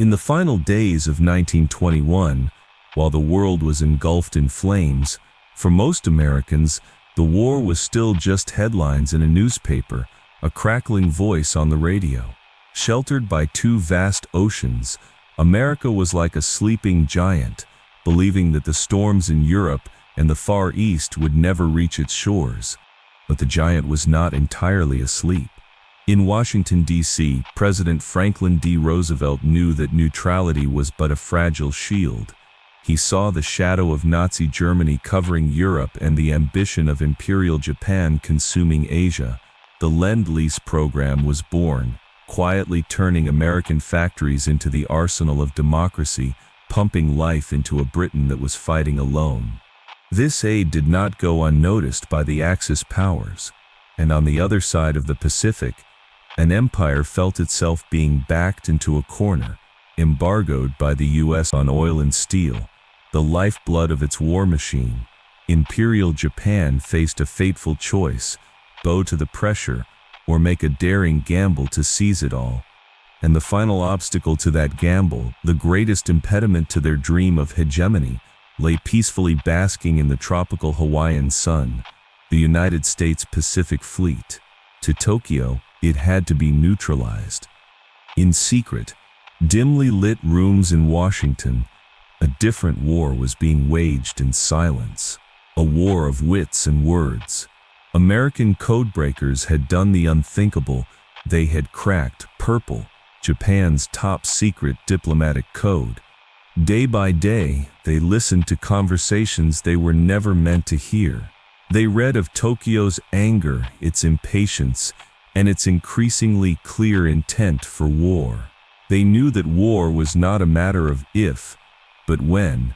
In the final days of 1921, while the world was engulfed in flames, for most Americans, the war was still just headlines in a newspaper, a crackling voice on the radio. Sheltered by two vast oceans, America was like a sleeping giant, believing that the storms in Europe and the Far East would never reach its shores. But the giant was not entirely asleep. In Washington, D.C., President Franklin D. Roosevelt knew that neutrality was but a fragile shield. He saw the shadow of Nazi Germany covering Europe and the ambition of Imperial Japan consuming Asia. The Lend-Lease program was born, quietly turning American factories into the arsenal of democracy, pumping life into a Britain that was fighting alone. This aid did not go unnoticed by the Axis powers, and on the other side of the Pacific, an empire felt itself being backed into a corner, embargoed by the U.S. on oil and steel, the lifeblood of its war machine. Imperial Japan faced a fateful choice: bow to the pressure or make a daring gamble to seize it all. And the final obstacle to that gamble, the greatest impediment to their dream of hegemony, lay peacefully basking in the tropical Hawaiian sun, the United States Pacific Fleet. To Tokyo, it had to be neutralized. In secret, dimly lit rooms in Washington, a different war was being waged in silence, a war of wits and words. American codebreakers had done the unthinkable. They had cracked Purple, Japan's top-secret diplomatic code. Day by day, they listened to conversations they were never meant to hear. They read of Tokyo's anger, its impatience, and its increasingly clear intent for war. They knew that war was not a matter of if, but when.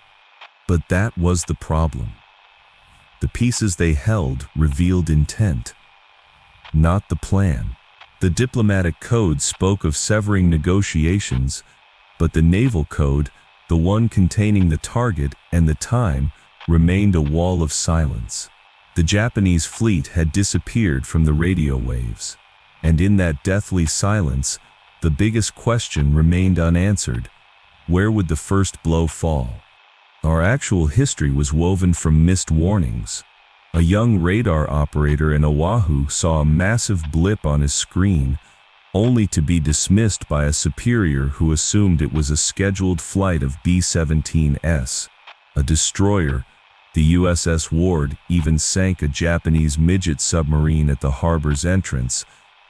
But that was the problem. The pieces they held revealed intent, not the plan. The diplomatic code spoke of severing negotiations, but the naval code, the one containing the target and the time, remained a wall of silence. The Japanese fleet had disappeared from the radio waves, and in that deathly silence, the biggest question remained unanswered: where would the first blow fall? Our actual history was woven from missed warnings. A young radar operator in Oahu saw a massive blip on his screen, only to be dismissed by a superior who assumed it was a scheduled flight of B-17S. A destroyer, the USS Ward, even sank a Japanese midget submarine at the harbor's entrance,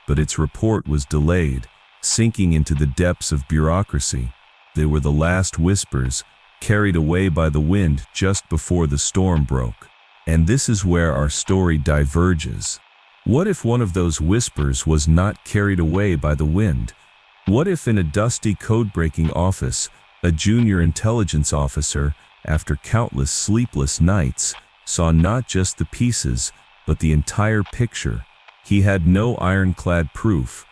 but its report was delayed, sinking into the depths of bureaucracy. They were the last whispers, carried away by the wind just before the storm broke. And this is where our story diverges. What if one of those whispers was not carried away by the wind? What if in a dusty code-breaking office, a junior intelligence officer, after countless sleepless nights, saw not just the pieces, but the entire picture? He had no ironclad proof,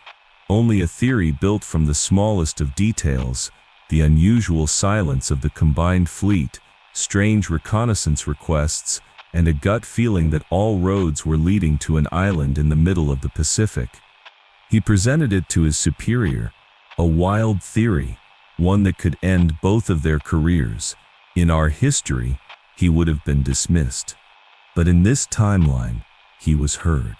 only a theory built from the smallest of details: the unusual silence of the combined fleet, strange reconnaissance requests, and a gut feeling that all roads were leading to an island in the middle of the Pacific. He presented it to his superior, a wild theory, one that could end both of their careers. In our history, he would have been dismissed. But in this timeline, he was heard.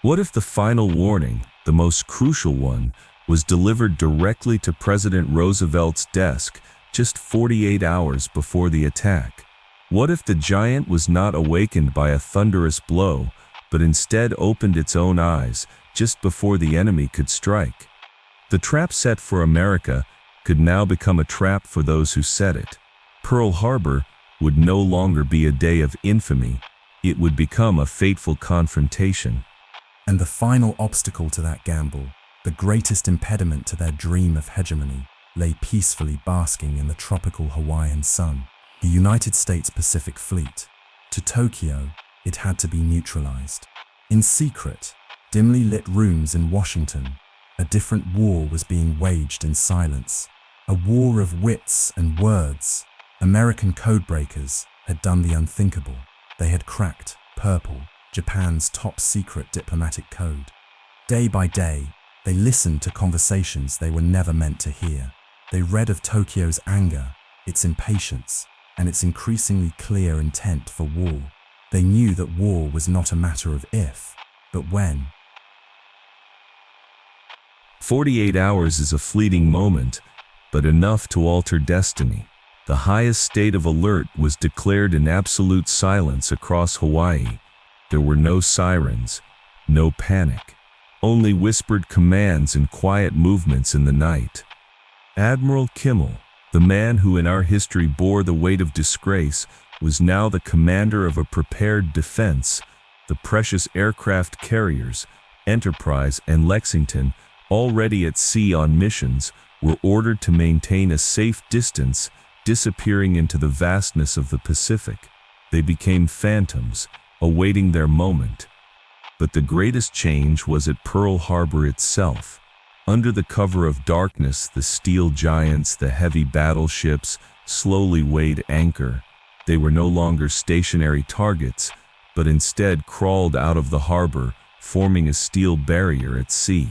What if the final warning, the most crucial one, was delivered directly to President Roosevelt's desk just 48 hours before the attack? What if the giant was not awakened by a thunderous blow, but instead opened its own eyes just before the enemy could strike? The trap set for America could now become a trap for those who set it. Pearl Harbor would no longer be a day of infamy. It would become a fateful confrontation. And the final obstacle to that gamble, the greatest impediment to their dream of hegemony, lay peacefully basking in the tropical Hawaiian sun: the United States Pacific Fleet. To Tokyo, it had to be neutralized. In secret, dimly lit rooms in Washington, a different war was being waged in silence. A war of wits and words. American codebreakers had done the unthinkable. They had cracked Purple, Japan's top-secret diplomatic code. Day by day, they listened to conversations they were never meant to hear. They read of Tokyo's anger, its impatience, and its increasingly clear intent for war. They knew that war was not a matter of if, but when. 48 hours is a fleeting moment, but enough to alter destiny. The highest state of alert was declared in absolute silence across Hawaii. There were no sirens, no panic, only whispered commands and quiet movements in the night. Admiral Kimmel, the man who in our history bore the weight of disgrace, was now the commander of a prepared defense. The precious aircraft carriers, Enterprise and Lexington, already at sea on missions, were ordered to maintain a safe distance, disappearing into the vastness of the Pacific. They became phantoms, awaiting their moment. But the greatest change was at Pearl Harbor itself. Under the cover of darkness, the steel giants, the heavy battleships, slowly weighed anchor. They were no longer stationary targets, but instead crawled out of the harbor, forming a steel barrier at sea.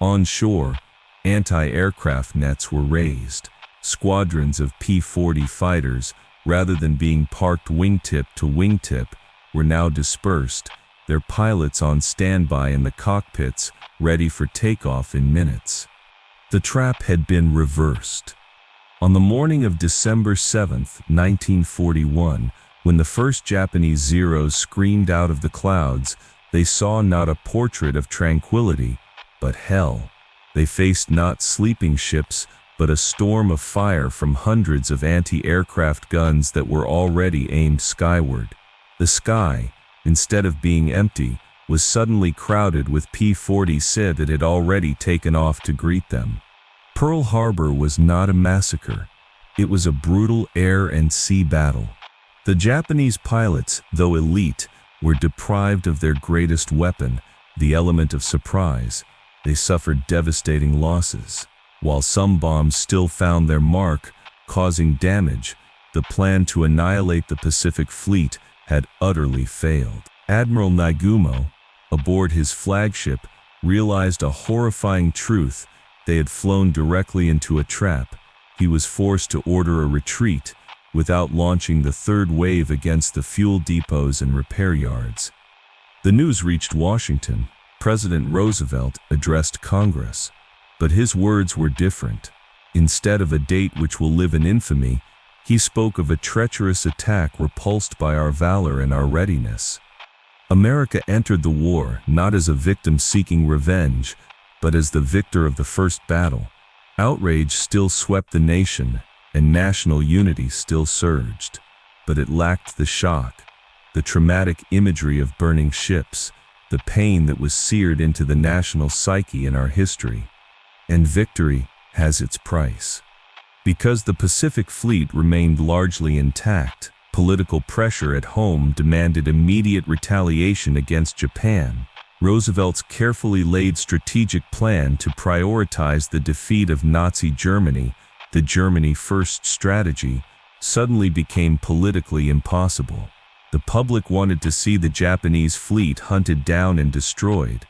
On shore, anti-aircraft nets were raised. Squadrons of P-40 fighters, rather than being parked wingtip to wingtip, were now dispersed, their pilots on standby in the cockpits, ready for takeoff in minutes. The trap had been reversed. On the morning of December 7, 1941, when the first Japanese Zeros screamed out of the clouds, they saw not a portrait of tranquility, but hell. They faced not sleeping ships, but a storm of fire from hundreds of anti-aircraft guns that were already aimed skyward. The sky, instead of being empty, was suddenly crowded with P-40s that had already taken off to greet them. Pearl Harbor was not a massacre. It was a brutal air and sea battle. The Japanese pilots, though elite, were deprived of their greatest weapon, the element of surprise. They suffered devastating losses. While some bombs still found their mark, causing damage, the plan to annihilate the Pacific Fleet had utterly failed. Admiral Nagumo, aboard his flagship, realized a horrifying truth. They had flown directly into a trap. He was forced to order a retreat without launching the third wave against the fuel depots and repair yards. The news reached Washington. President Roosevelt addressed Congress, but his words were different. Instead of a date which will live in infamy, he spoke of a treacherous attack repulsed by our valor and our readiness. America entered the war not as a victim seeking revenge, but as the victor of the first battle. Outrage still swept the nation, and national unity still surged. But it lacked the shock, the traumatic imagery of burning ships, the pain that was seared into the national psyche in our history. And victory has its price. Because the Pacific Fleet remained largely intact, political pressure at home demanded immediate retaliation against Japan. Roosevelt's carefully laid strategic plan to prioritize the defeat of Nazi Germany, the Germany First strategy, suddenly became politically impossible. The public wanted to see the Japanese fleet hunted down and destroyed.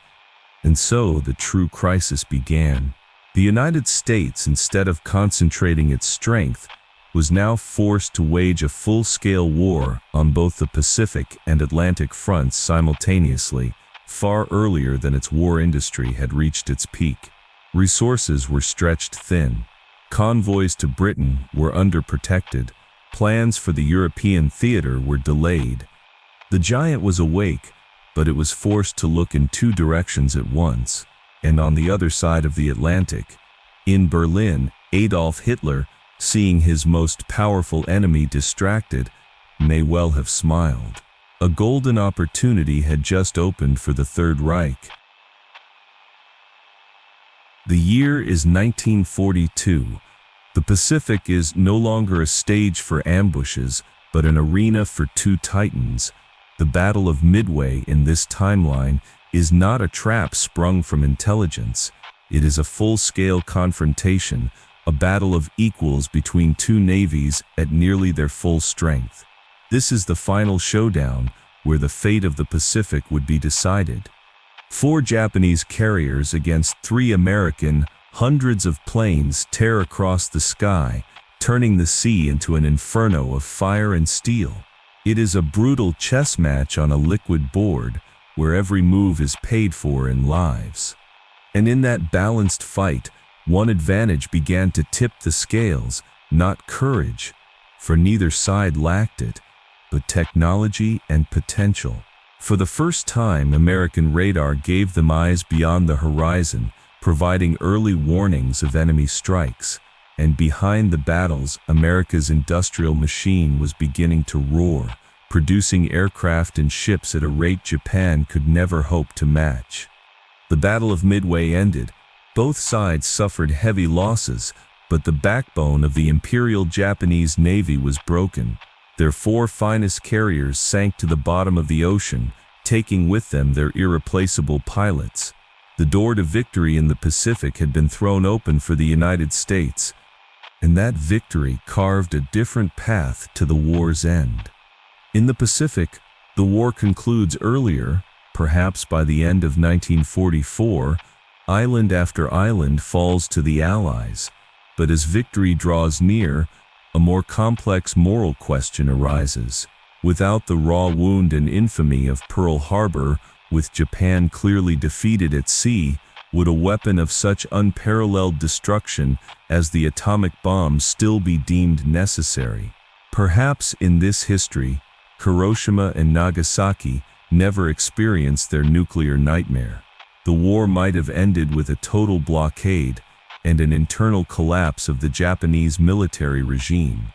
And so the true crisis began. The United States, instead of concentrating its strength, was now forced to wage a full-scale war on both the Pacific and Atlantic fronts simultaneously, far earlier than its war industry had reached its peak. Resources were stretched thin. Convoys to Britain were underprotected. Plans for the European theater were delayed. The giant was awake, but it was forced to look in two directions at once. And on the other side of the Atlantic, in Berlin, Adolf Hitler, seeing his most powerful enemy distracted, may well have smiled. A golden opportunity had just opened for the Third Reich. The year is 1942. The Pacific is no longer a stage for ambushes, but an arena for two titans. The Battle of Midway in this timeline is not a trap sprung from intelligence. It is a full-scale confrontation, a battle of equals between two navies at nearly their full strength. This is the final showdown, where the fate of the Pacific would be decided. 4 Japanese carriers against 3 American, Hundreds of planes tear across the sky, turning the sea into an inferno of fire and steel. It is a brutal chess match on a liquid board, where every move is paid for in lives. And in that balanced fight, one advantage began to tip the scales, not courage, for neither side lacked it, but technology and potential. For the first time, American radar gave them eyes beyond the horizon, providing early warnings of enemy strikes. And behind the battles, America's industrial machine was beginning to roar, producing aircraft and ships at a rate Japan could never hope to match. The Battle of Midway ended. Both sides suffered heavy losses, but the backbone of the Imperial Japanese Navy was broken. Their 4 finest carriers sank to the bottom of the ocean, taking with them their irreplaceable pilots. The door to victory in the Pacific had been thrown open for the United States, and that victory carved a different path to the war's end. In the Pacific, the war concludes earlier, perhaps by the end of 1944. Island after island falls to the Allies, but as victory draws near, a more complex moral question arises. Without the raw wound and infamy of Pearl Harbor, with Japan clearly defeated at sea, would a weapon of such unparalleled destruction as the atomic bomb still be deemed necessary? Perhaps in this history, Hiroshima and Nagasaki never experienced their nuclear nightmare. The war might have ended with a total blockade and an internal collapse of the Japanese military regime.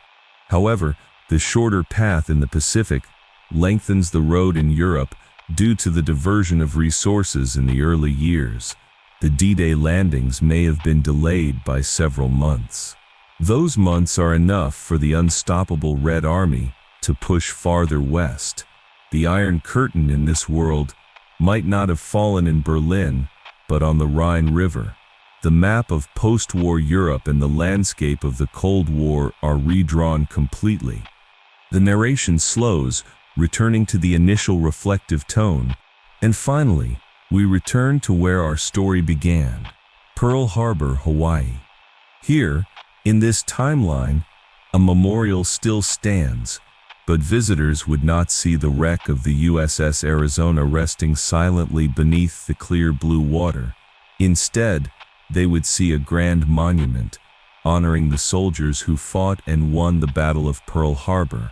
However, the shorter path in the Pacific lengthens the road in Europe due to the diversion of resources in the early years. The D-Day landings may have been delayed by several months. Those months are enough for the unstoppable Red Army to push farther west. The Iron Curtain in this world might not have fallen in Berlin, but on the Rhine River. The map of post-war Europe and the landscape of the Cold War are redrawn completely. The narration slows, returning to the initial reflective tone, and finally, we return to where our story began, Pearl Harbor, Hawaii. Here, in this timeline, a memorial still stands, but visitors would not see the wreck of the USS Arizona resting silently beneath the clear blue water. Instead, they would see a grand monument, honoring the soldiers who fought and won the Battle of Pearl Harbor.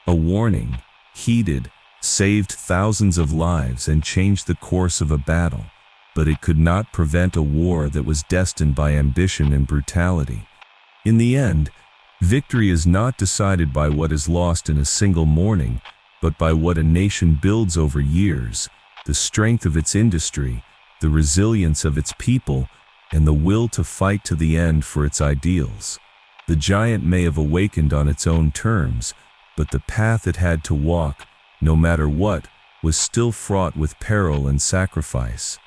A warning, heeded, saved thousands of lives and changed the course of a battle, but it could not prevent a war that was destined by ambition and brutality. In the end, victory is not decided by what is lost in a single morning, but by what a nation builds over years, the strength of its industry, the resilience of its people, and the will to fight to the end for its ideals. The giant may have awakened on its own terms, but the path it had to walk, no matter what, was still fraught with peril and sacrifice.